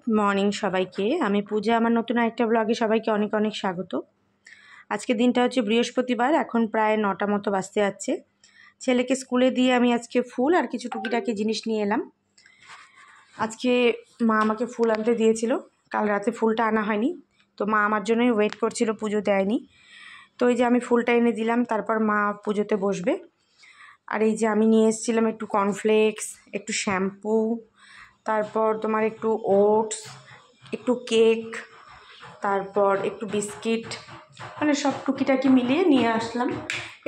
Good morning সবাইকে। আমি পূজা, আমার নতুন একটা ব্লগে সবাইকে অনেক অনেক স্বাগত। আজকে দিনটা হচ্ছে বৃহস্পতিবার, এখন প্রায় 9টা মতো বাজতে যাচ্ছে। ছেলেকে স্কুলে দিয়ে আমি আজকে ফুল আর কিছু টুকিটাকি জিনিস নিয়ে এলাম। আজকে মা আমাকে ফুল আনতে দিয়েছিল, কাল রাতে ফুলটা আনা হয়নি, তো মা আমার জন্যই ওয়েট করছিল, পুজো দেয়নি। তো এই যে আমি ফুলটা এনে দিলাম, তারপর মা পুজোতে বসবে। আর এই যে আমি নিয়ে এসেছিলাম একটু কর্নফ্লেক্স, একটু শ্যাম্পু, তারপর তোমার একটু ওটস, একটু কেক, তারপর একটু বিস্কিট, মানে সব টুকিটাকি মিলিয়ে নিয়ে আসলাম।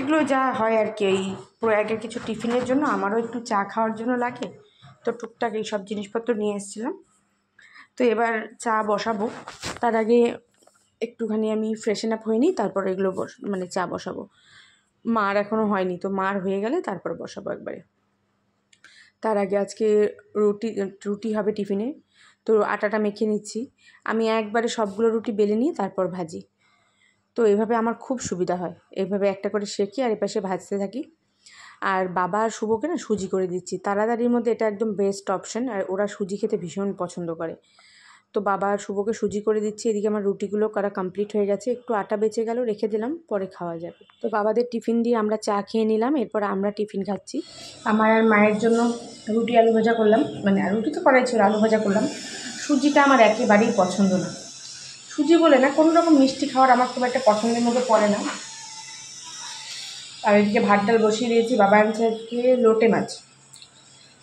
এগুলো যা হয় আর কি, এই প্রয়াগের কিছু টিফিনের জন্য, আমারও একটু চা খাওয়ার জন্য লাগে, তো টুকটাক এই সব জিনিসপত্র নিয়ে এসেছিলাম। তো এবার চা বসাবো, তার আগে একটুখানি আমি ফ্রেশন আপ হয়ে নিই, তারপর এগুলো মানে চা বসাবো। মার এখনও হয়নি, তো মার হয়ে গেলে তারপর বসাবো একবারে। তার আগে আজকে রুটি হবে টিফিনে, তো আটাটা মেখে নিচ্ছি। আমি একবারে সবগুলো রুটি বেলে নিয়ে তারপর ভাজি, তো এভাবে আমার খুব সুবিধা হয়। এইভাবে একটা করে সেঁকি আর এপাশে ভাজতে থাকি। আর বাবা আর শুভকে না সুজি করে দিচ্ছি, তাড়াতাড়ির মধ্যে এটা একদম বেস্ট অপশন, আর ওরা সুজি খেতে ভীষণ পছন্দ করে। তো বাবা আর শুভকে সুজি করে দিচ্ছি। এদিকে আমার রুটিগুলো করা কমপ্লিট হয়ে গেছে, একটু আটা বেঁচে গেল, রেখে দিলাম, পরে খাওয়া যাবে। তো বাবাদের টিফিন দিয়ে আমরা চা খেয়ে নিলাম, এরপর আমরা টিফিন খাচ্ছি। আমার আর মায়ের জন্য রুটি আলু ভাজা করলাম, মানে রুটি তো করাই ছিল, আলু ভাজা করলাম। সুজিটা আমার একেবারেই পছন্দ না, সুজি বলে না, কোনো রকম মিষ্টি খাওয়ার আমার খুব একটা পছন্দের মধ্যে পড়ে না। আর এদিকে ভাত ডাল বসিয়ে দিয়েছি। বাবা আনছে আজকে লোটে মাছ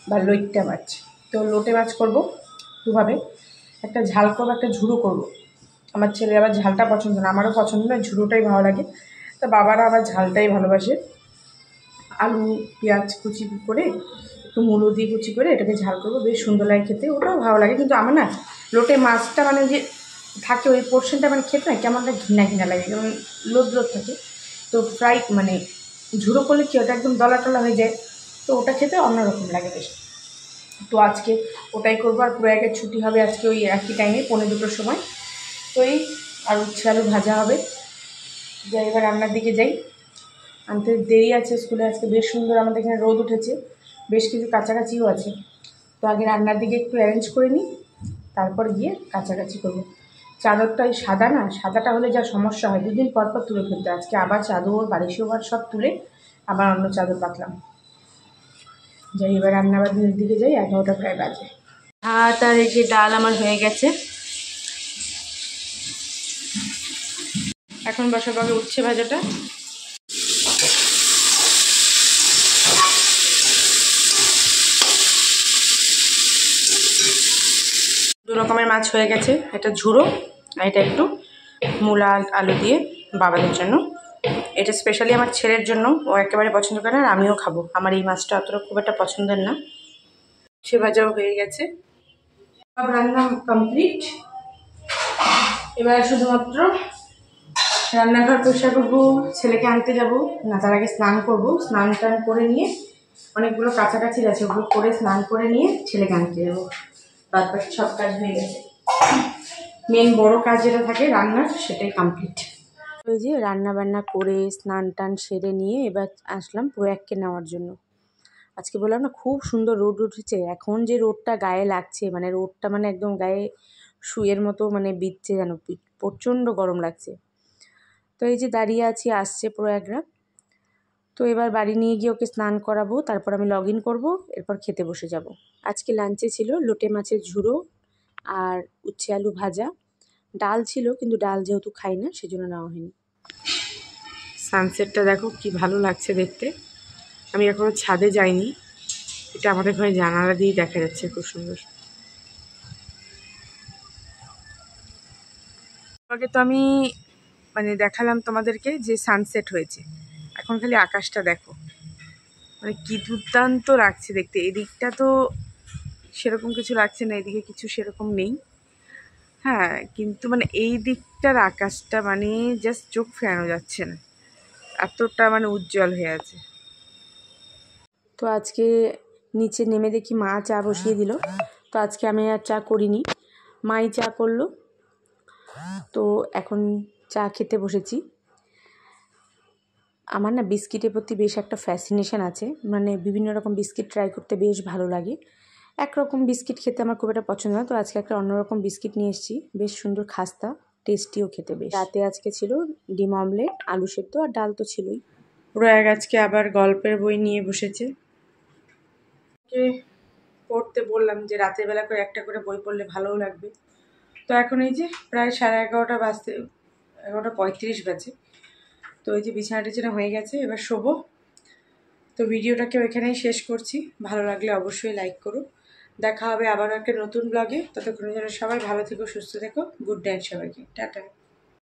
বা লইট্টা মাছ, তো লোটে মাছ করবো দুভাবে, একটা ঝাল করবো, একটা ঝুড়ো করবো। আমার ছেলে আবার ঝালটা পছন্দ না, আমারও পছন্দ না, ঝুড়োটাই ভালো লাগে। তো বাবারা আবার ঝালটাই ভালোবাসে। আলু পেঁয়াজ কুচি করে, একটু মুলো দিয়ে কুচি করে এটাকে ঝাল করবো, বেশ সুন্দর লাগে খেতে, ওটাও ভালো লাগে। কিন্তু আমার না লোটে মাছটা মানে যে থাকে ওই পোর্শনটা মানে খেতে না কেমন একটা ঘৃণা ঘৃণা লাগে, যেমন লোদ লোদ থাকে। তো ফ্রাই মানে ঝুড়ো করলে কি ওটা একদম দলা টলা হয়ে যায়, তো ওটা খেতে অন্যরকম লাগে বেশ। তো আজকে ওটাই করবো। আর প্রয়াগের ছুটি হবে আজকে ওই একই টাইমে 1:45-র সময়। তো এই আর উচ্ছে আলু ভাজা হবে। যাই এবার রান্নার দিকে যাই, আনতে দেরি আছে স্কুলে। আজকে বেশ সুন্দর আমাদের এখানে রোদ উঠেছে, বেশ কিছু কাছাকাছিও আছে। তো আগে রান্নার দিকে একটু অ্যারেঞ্জ করে নিই, তারপর গিয়ে কাছাকাছি করবো। চাদরটা ওই সাদা না, সাদাটা হলে যা সমস্যা হয়, 2 দিন পর পর তুলে ফেলতে। আজকে আবার চাদর বালিশ ওভার সব তুলে আবার অন্য চাদর পাতলাম। যাই এবার রান্নাবাড়ির দিকে যাই, 11টা প্রায় বাজে। ভাত আর এই যে ডাল আমার হয়ে গেছে, এখন বসাবো আগে উচ্ছে ভাজাটা। দু রকমের মাছ হয়ে গেছে, এটা ঝুড়ো আর এটা একটু মূলা আলু দিয়ে বাবাদের জন্য। এটা স্পেশালি আমার ছেলের জন্য, ও একেবারে পছন্দ করে আর আমিও খাবো। আমার এই মাছটা অতটা খুব একটা পছন্দের না। সে ভাজাও হয়ে গেছে, সব রান্না কমপ্লিট। এবার শুধুমাত্র রান্নাঘর পরিষ্কার করবো, ছেলেকে আনতে যাব না, তার আগে স্নান করবো। স্নান টান করে নিয়ে, অনেকগুলো কাছাকাছি আছে, ওগুলো করে স্নান করে নিয়ে ছেলেকে আনতে যাবো। তারপর সব কাজ হয়ে গেছে, মেন বড় কাজ যেটা থাকে রান্নার, সেটাই কমপ্লিট। ওই যে রান্না বান্না করে স্নান টান সেরে নিয়ে এবার আসলাম প্রয়াগকে নেওয়ার জন্য। আজকে বললাম না খুব সুন্দর রোদ উঠেছে, এখন যে রোদটা গায়ে লাগছে, মানে রোদটা মানে একদম গায়ে শুয়ের মতো মানে বিচ্ছে, যেন প্রচণ্ড গরম লাগছে। তো এই যে দাঁড়িয়ে আছি, আসছে প্রয়াগরা। তো এবার বাড়ি নিয়ে গিয়ে ওকে স্নান করাবো, তারপর আমি লগ ইন করবো, এরপর খেতে বসে যাব। আজকে লাঞ্চে ছিল লোটে মাছের ঝুড়ো আর উচ্ছে আলু ভাজা, ডাল ছিল, কিন্তু ডাল যেহেতু খাই না সেজন্য নেওয়া হয়নি। সানসেটটা দেখো কি ভালো লাগছে দেখতে। আমি এখনো ছাদে যাইনি, এটা আমাদের ঘরে জানালা দিয়েই দেখা যাচ্ছে, খুব সুন্দর। আগে তো আমি মানে দেখালাম তোমাদেরকে যে সানসেট হয়েছে, এখন খালি আকাশটা দেখো, মানে কি দুর্দান্ত লাগছে দেখতে। এদিকটা তো সেরকম কিছু লাগছে না, এদিকে কিছু সেরকম নেই, হ্যাঁ, কিন্তু মানে এই দিকটার আকাশটা মানে জাস্ট চোখ ফেরানো যাচ্ছে না, এতটা মানে উজ্জ্বল হয়ে আছে। তো আজকে নিচে নেমে দেখি মা চা বসিয়ে দিল, তো আজকে আমি আর চা করিনি, মাই চা করলো। তো এখন চা খেতে বসেছি। আমার না বিস্কিটের প্রতি বেশ একটা ফ্যাসিনেশন আছে, মানে বিভিন্ন রকম বিস্কিট ট্রাই করতে বেশ ভালো লাগে। একরকম বিস্কিট খেতে আমার খুব একটা পছন্দ না, তো আজকে একটা অন্যরকম বিস্কিট নিয়ে এসেছি, বেশ সুন্দর খাস্তা, টেস্টিও খেতে বেশ। রাতে আজকে ছিল ডিম অমলেট, আলু সেদ্ধ আর ডাল তো ছিলই। প্রয়াগ আজকে আবার গল্পের বই নিয়ে বসেছে। পড়তে বললাম যে রাতের বেলা করে একটা করে বই পড়লে ভালোও লাগবে। তো এখন এই যে প্রায় 11:30 বাজতে 11:35 বাজে, তো এই যে বিছানা টিছানা হয়ে গেছে, এবার শোবো। তো ভিডিওটাকেও এখানেই শেষ করছি। ভালো লাগলে অবশ্যই লাইক করো। দেখা হবে আবারও একটা নতুন ব্লগে। ততক্ষণের জন্য সবাই ভালো থেকো, সুস্থ থেকো। গুড নাইট সবাইকে, টাটা।